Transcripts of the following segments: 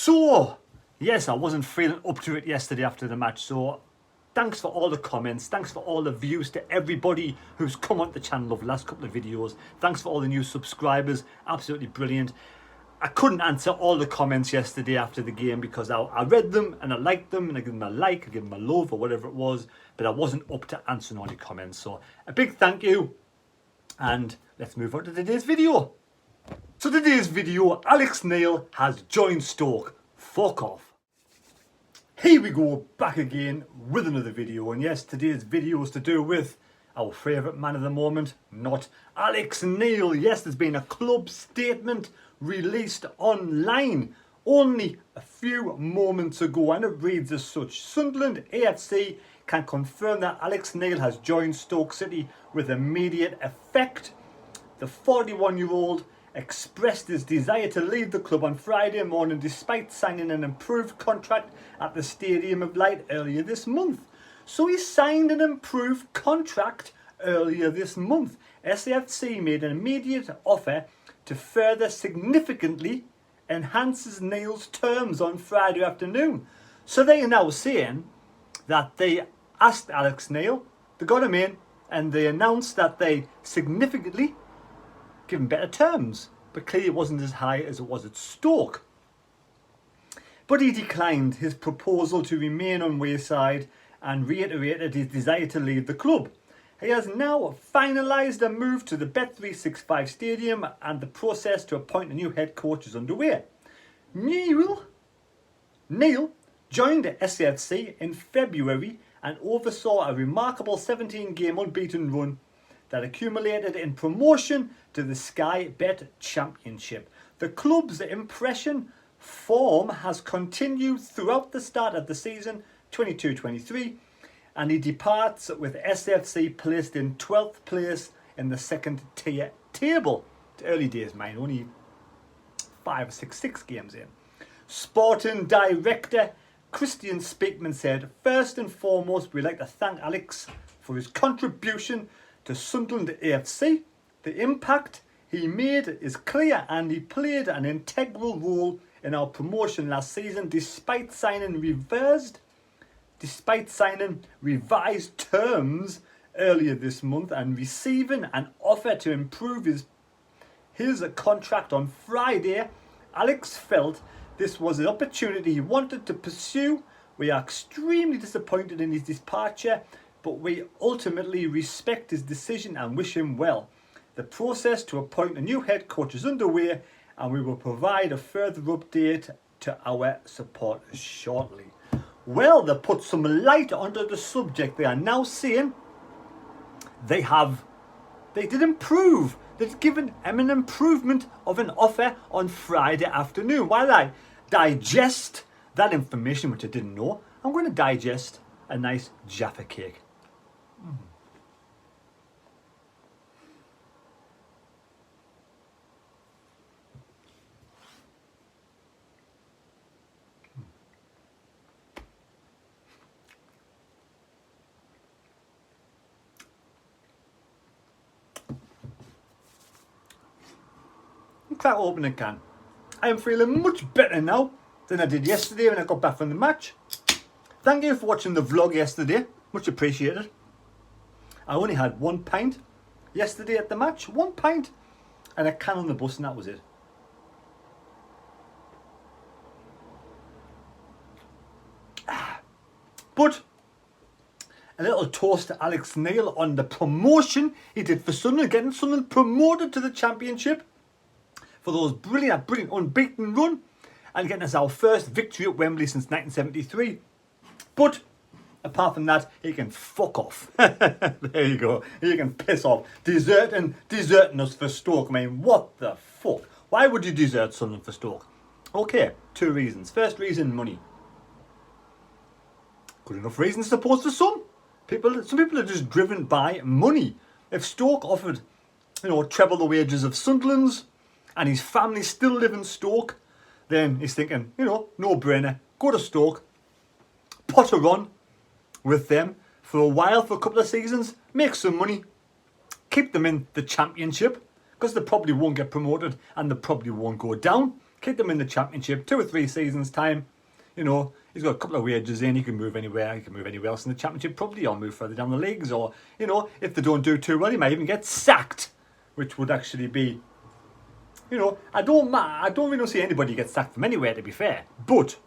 So, yes, I wasn't feeling up to it yesterday after the match, so thanks for all the comments, thanks for all the views to everybody who's come on the channel over the last couple of videos. Thanks for all the new subscribers, absolutely brilliant. I couldn't answer all the comments yesterday after the game because I read them and I liked them and I gave them a like, I gave them a love or whatever it was, but I wasn't up to answering all the comments. So a big thank you, and let's move on to today's video. So today's video, Alex Neil has joined Stoke. Fuck off. Here we go, back again with another video, and yes, today's video is to do with our favourite man of the moment, not Alex Neil. Yes, there's been a club statement released online only a few moments ago, and it reads as such: Sunderland AFC can confirm that Alex Neil has joined Stoke City with immediate effect. The 41-year-old expressed his desire to leave the club on Friday morning despite signing an improved contract at the Stadium of Light earlier this month. So he signed an improved contract earlier this month. SAFC made an immediate offer to further significantly enhances Neil's terms on Friday afternoon. So they are now saying that they asked Alex Neil, they got him in, and they announced that they significantly give him better terms, but clearly it wasn't as high as it was at Stoke. But he declined his proposal to remain on Wayside and reiterated his desire to leave the club. He has now finalised a move to the Bet365 Stadium, and the process to appoint a new head coach is underway. Neil joined the SAFC in February and oversaw a remarkable 17-game unbeaten run that accumulated in promotion to the Sky Bet Championship. The club's impression form has continued throughout the start of the season 22-23, and he departs with SFC placed in 12th place in the second tier table. It's early days, mine, only 5 or 6 games in. Sporting director Christian Speakman said, "First and foremost, we'd like to thank Alex for his contribution to Sunderland AFC. The impact he made is clear, and he played an integral role in our promotion last season despite signing revised terms earlier this month and receiving an offer to improve his contract on Friday. Alex felt this was an opportunity he wanted to pursue. We are extremely disappointed in his departure, but we ultimately respect his decision and wish him well. The process to appoint a new head coach is underway, and we will provide a further update to our supporters shortly." Well, they put some light onto the subject. They are now saying they did improve. They've given him an improvement of an offer on Friday afternoon. While I digest that information, which I didn't know, I'm going to digest a nice Jaffa cake. Crack open a can. I am feeling much better now than I did yesterday when I got back from the match. Thank you for watching the vlog yesterday, much appreciated. I only had 1 pint yesterday at the match, 1 pint and a can on the bus, and that was it. But a little toast to Alex Neil on the promotion he did for Sunderland, getting Sunderland promoted to the Championship, for those brilliant unbeaten run, and getting us our first victory at Wembley since 1973. But apart from that, he can fuck off. There you go. He can piss off. Deserting us for Stoke. I mean, what the fuck? Why would you desert Sunderland for Stoke? Okay, 2 reasons. First reason, money. Good enough reasons, I suppose, for some people. Some people are just driven by money. If Stoke offered, treble the wages of Sunderland's, and his family still live in Stoke, then he's thinking, no brainer, go to Stoke, potter on with them for a while, for a couple of seasons, make some money, keep them in the Championship, because they probably won't get promoted and they probably won't go down, Keep them in the Championship, 2 or 3 seasons time. You know, he's got a couple of wages in, he can move anywhere, he can move anywhere else in the Championship probably, or move further down the leagues, or, you know, if they don't do too well, he might even get sacked, which would actually be, you know, I don't really see anybody get sacked from anywhere, to be fair, but,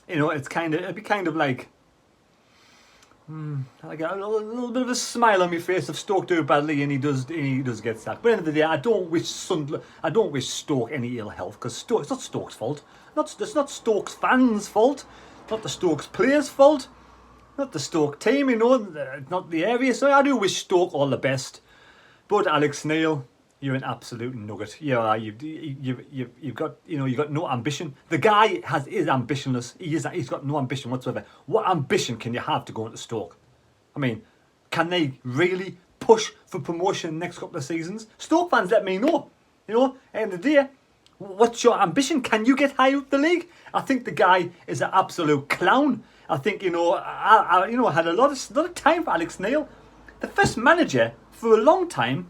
you know, it'd be kind of like I got a little bit of a smile on my face if Stoke do badly and he does get sacked. But at the end of the day, I don't wish Stoke any ill health, because it's not Stoke's fault. It's not Stoke's fans' fault. Not the Stoke's players' fault. Not the Stoke team, you know, not the area. So I do wish Stoke all the best. But Alex Neil, you're an absolute nugget. Yeah, you've got no ambition. The guy is ambitionless. He's got no ambition whatsoever. What ambition can you have to go into Stoke? I mean, can they really push for promotion in the next couple of seasons? Stoke fans, let me know. You know, at the end of the day, what's your ambition? Can you get high up the league? I think the guy is an absolute clown. I think, you know, I had a lot of time for Alex Neil. The first manager for a long time.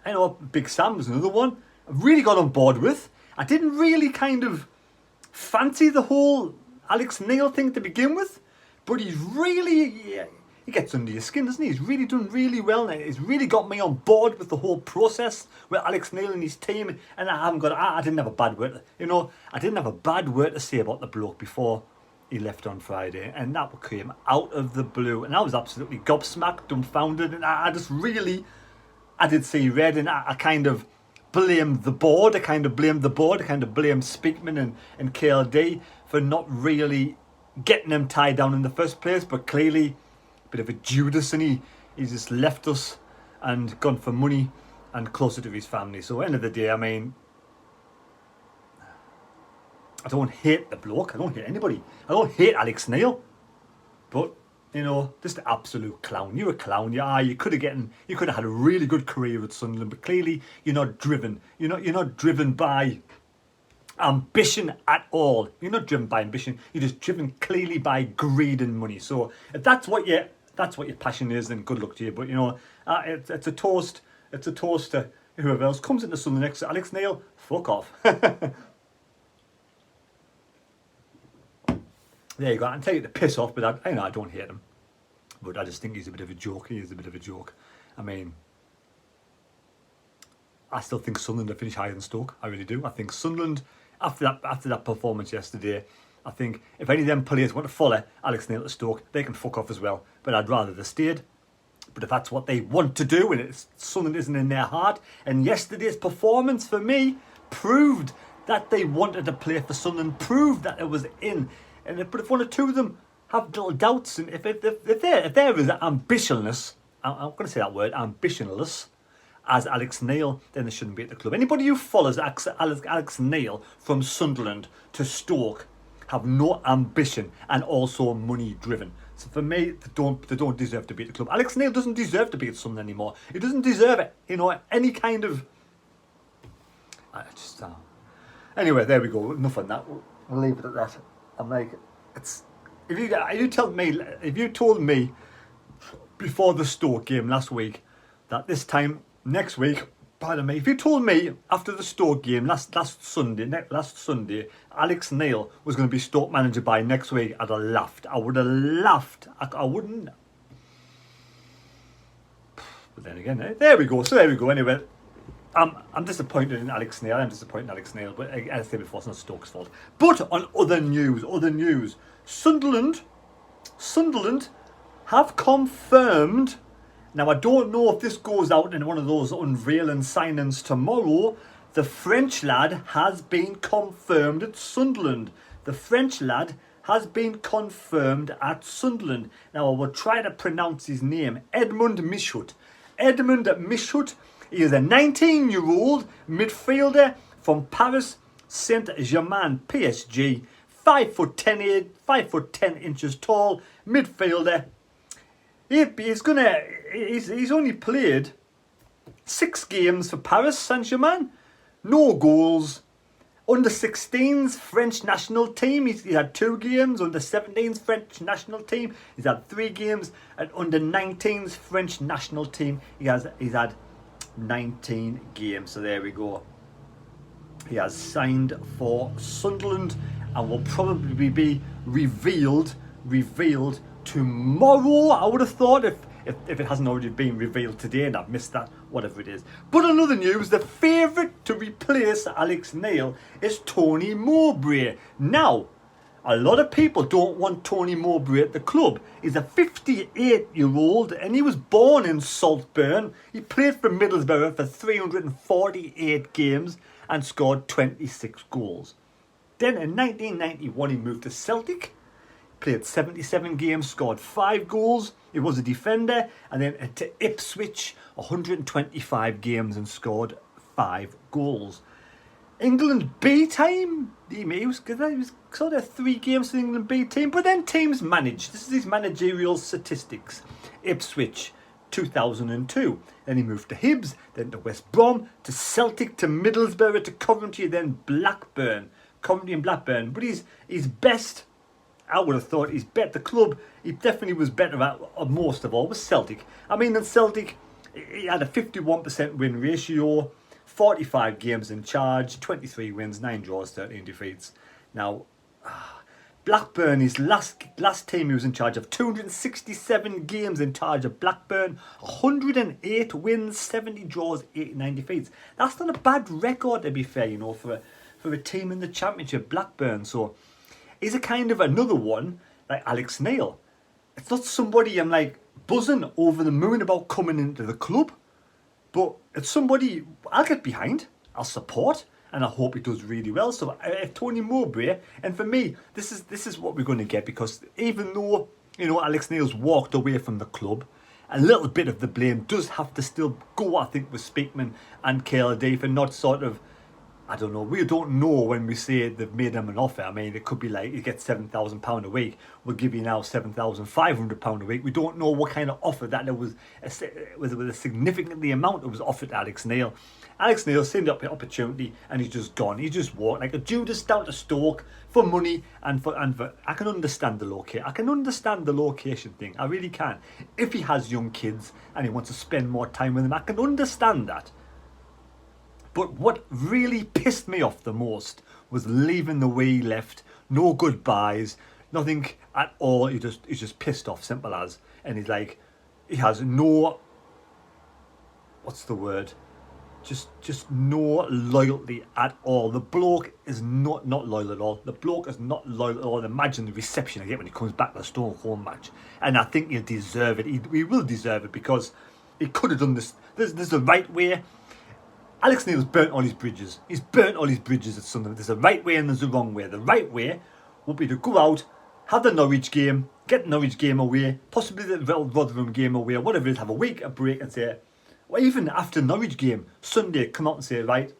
I know Big Sam was another one I really got on board with. I didn't really kind of fancy the whole Alex Neil thing to begin with, but he gets under your skin, doesn't he? He's really done really well now. He's really got me on board with the whole process with Alex Neil and his team, and I didn't have a bad word, you know, I didn't have a bad word to say about the bloke before he left on Friday, and that came out of the blue, and I was absolutely gobsmacked, dumbfounded, and I did see red, and I kind of blamed the board. I kind of blamed Speakman and KLD for not really getting him tied down in the first place. But clearly, a bit of a Judas, and he's just left us and gone for money and closer to his family. So, at the end of the day, I mean, I don't hate the bloke. I don't hate anybody. I don't hate Alex Neil, but, you know, just an absolute clown. You're a clown. You could have had a really good career at Sunderland, but clearly you're not driven. You're not driven by ambition at all. You're not driven by ambition. You're just driven clearly by greed and money. So if that's what your passion is, then good luck to you. But, you know, it's a toast. It's a toast to whoever else comes into Sunderland next. Alex Neil, fuck off. There you go. I can tell you to piss off, but I don't hate him. But I just think he's a bit of a joke. He is a bit of a joke. I mean, I still think Sunderland will finish higher than Stoke. I really do. I think Sunderland, after that performance yesterday, I think if any of them players want to follow Alex Neil to Stoke, they can fuck off as well. But I'd rather they stayed. But if that's what they want to do, and Sunderland isn't in their heart, and yesterday's performance for me proved that they wanted to play for Sunderland, proved that it was in. But if one or two of them have little doubts, and if there is ambitionless, I'm going to say that word, ambitionless, as Alex Neil, then they shouldn't be at the club. Anybody who follows Alex Neil from Sunderland to Stoke have no ambition and also money driven. So for me, they don't deserve to be at the club. Alex Neil doesn't deserve to be at Sunderland anymore. He doesn't deserve it. You know, any kind of. Anyway, there we go. Enough on that. We'll leave it at that. I'm like, if you told me before the Stoke game last week that this time next week, pardon me, if you told me after the Stoke game last Sunday, Alex Neil was going to be Stoke manager by next week, I'd have laughed. I would have laughed. I wouldn't. But then again, there we go. So there we go. Anyway, I'm disappointed in Alex Neil. But as I said before, it's not Stoke's fault. But on other news, Sunderland have confirmed. Now, I don't know if this goes out in one of those unveiling signings tomorrow. The French lad has been confirmed at Sunderland. Now, I will try to pronounce his name. Edouard Michut. He is a 19-year-old midfielder from Paris Saint-Germain, PSG. 5'10", 5'10" tall midfielder. He's only played 6 games for Paris Saint-Germain. No goals. Under 16s French national team, he's had 2 games. Under 17s French national team, he's had 3 games. And under 19s French national team, he's had 19 games. So there we go. He has signed for Sunderland and will probably be revealed tomorrow. I would have thought if it hasn't already been revealed today and I've missed that, whatever it is. But in other news, the favourite to replace Alex Neil is Tony Mowbray. Now, a lot of people don't want Tony Mowbray at the club. He's a 58-year-old and he was born in Saltburn. He played for Middlesbrough for 348 games and scored 26 goals. Then in 1991 he moved to Celtic, played 77 games, scored 5 goals. He was a defender, and then to Ipswich, 125 games and scored 5 goals. England B team, he was sort of 3 games for the England B team, but then teams managed. This is his managerial statistics. Ipswich, 2002. Then he moved to Hibs, then to West Brom, to Celtic, to Middlesbrough, to Coventry, then Blackburn. Coventry and Blackburn. But he's best, I would have thought, he's better. The club he definitely was better at most of all was Celtic. I mean, in Celtic, he had a 51% win ratio, 45 games in charge, 23 wins, 9 draws, 13 defeats. Now, Blackburn, his last team he was in charge of, 267 games in charge of Blackburn, 108 wins, 70 draws, 89 defeats. That's not a bad record, to be fair, you know, for a team in the Championship, Blackburn. So he's a kind of another one like Alex Neil. It's not somebody I'm like buzzing over the moon about coming into the club, but it's somebody I'll get behind, I'll support, and I hope he does really well. So if Tony Mowbray, and for me, this is what we're going to get, because even though, you know, Alex Neil's walked away from the club, a little bit of the blame does have to still go, I think, with Speakman and KLD for not sort of, I don't know, we don't know when we say they've made him an offer. I mean, it could be like, you get £7,000 a week, we'll give you now £7,500 a week. We don't know what kind of offer that there was, with a significantly amount that was offered to Alex Neil. Alex Neil seen the opportunity and he's just gone. He just walked like a Judas down to Stoke for money and for I can understand the location. I can understand the location thing. I really can. If he has young kids and he wants to spend more time with them, I can understand that. But what really pissed me off the most was leaving the way he left. No goodbyes, nothing at all. He's just pissed off, simple as. And he's like, he has no, what's the word? Just no loyalty at all. The bloke is not loyal at all. The bloke is not loyal at all. Imagine the reception I get when he comes back to the Stoke match. And I think he'll deserve it. He will deserve it, because he could have done this. There's the right way. Alex Neil's burnt all his bridges. He's burnt all his bridges at Sunderland. There's a right way and there's a wrong way. The right way would be to go out, have the Norwich game, get the Norwich game away, possibly the Rotherham game away, or whatever it is, have a week, a break, and say, well, even after the Norwich game, Sunday, come out and say, right,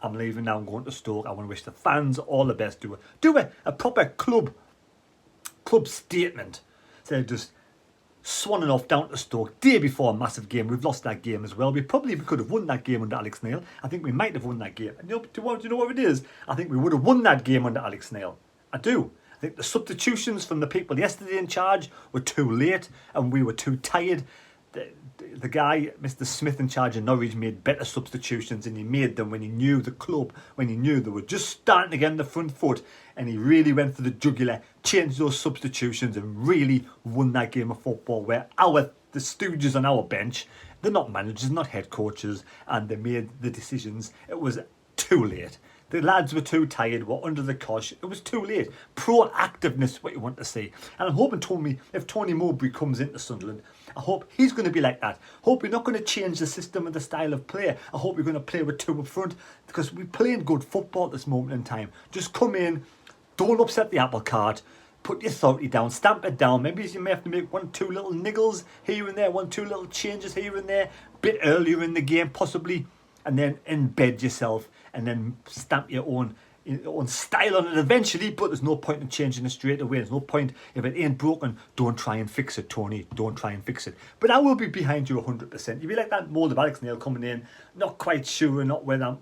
I'm leaving now, I'm going to Stoke. I want to wish the fans all the best. Do a proper club statement. Instead of just swanning off down to Stoke day before a massive game. We've lost that game as well. We could have won that game under Alex Neil. I think we might have won that game. And do you know what it is? I think we would have won that game under Alex Neil. I do. I think the substitutions from the people yesterday in charge were too late and we were too tired. The guy, Mr. Smith, in charge of Norwich, made better substitutions, and he made them when he knew the club, when he knew they were just starting to get on the front foot, and he really went for the jugular, changed those substitutions, and really won that game of football. Where the stooges on our bench, they're not managers, not head coaches, and they made the decisions. It was too late. The lads were too tired, were under the cosh. It was too late. Proactiveness, what you want to see. And I'm hoping if Tony Mowbray comes into Sunderland, I hope he's going to be like that. Hope we're not going to change the system and the style of play. I hope we're going to play with 2 up front, because we're playing good football at this moment in time. Just come in, don't upset the apple cart, put your authority down, stamp it down. Maybe you may have to make 1-2 little niggles here and there, 1-2 little changes here and there, a bit earlier in the game possibly, and then embed yourself and then stamp your own style on it eventually. But there's no point in changing it straight away. There's no point. If it ain't broken, don't try and fix it, Tony. Don't try and fix it. But I will be behind you 100%. You'll be like that mould of Alex Neil coming in, not quite sure, not whether I'm...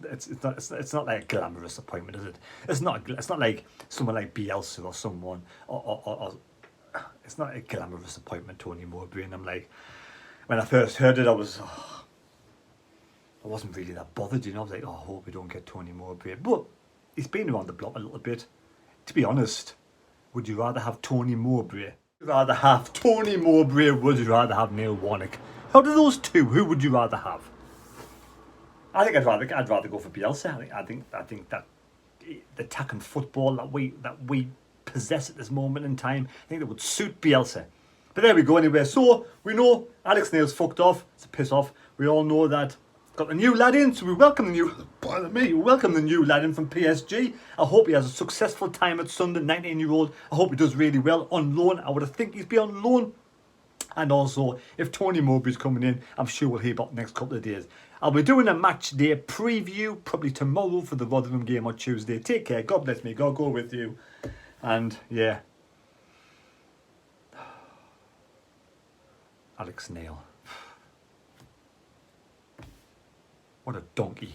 It's not like a glamorous appointment, is it? It's not like someone like Bielsa or someone, or it's not a glamorous appointment, Tony Mowbray. And I'm like, when I first heard it, I was... I wasn't really that bothered, you know. I was like, oh, I hope we don't get Tony Mowbray. But he's been around the block a little bit. To be honest, would you rather have Tony Mowbray? Would you rather have Tony Mowbray, or would you rather have Neil Warnock? Out of those two, who would you rather have? I think I'd rather go for Bielsa. I think that the attacking football that we possess at this moment in time, I think that would suit Bielsa. But there we go anyway. So we know Alex Neil's fucked off. It's a piss off. We all know that. Got the new lad in, so we welcome the new lad in from PSG. I hope he has a successful time at Sunderland, 19-year-old. I hope he does really well on loan. I would think he's been on loan. And also, if Tony Mowbray's coming in, I'm sure we'll hear about the next couple of days. I'll be doing a match day preview probably tomorrow for the Rotherham game on Tuesday. Take care. God bless me. God go with you. And yeah. Alex Neil. What a donkey.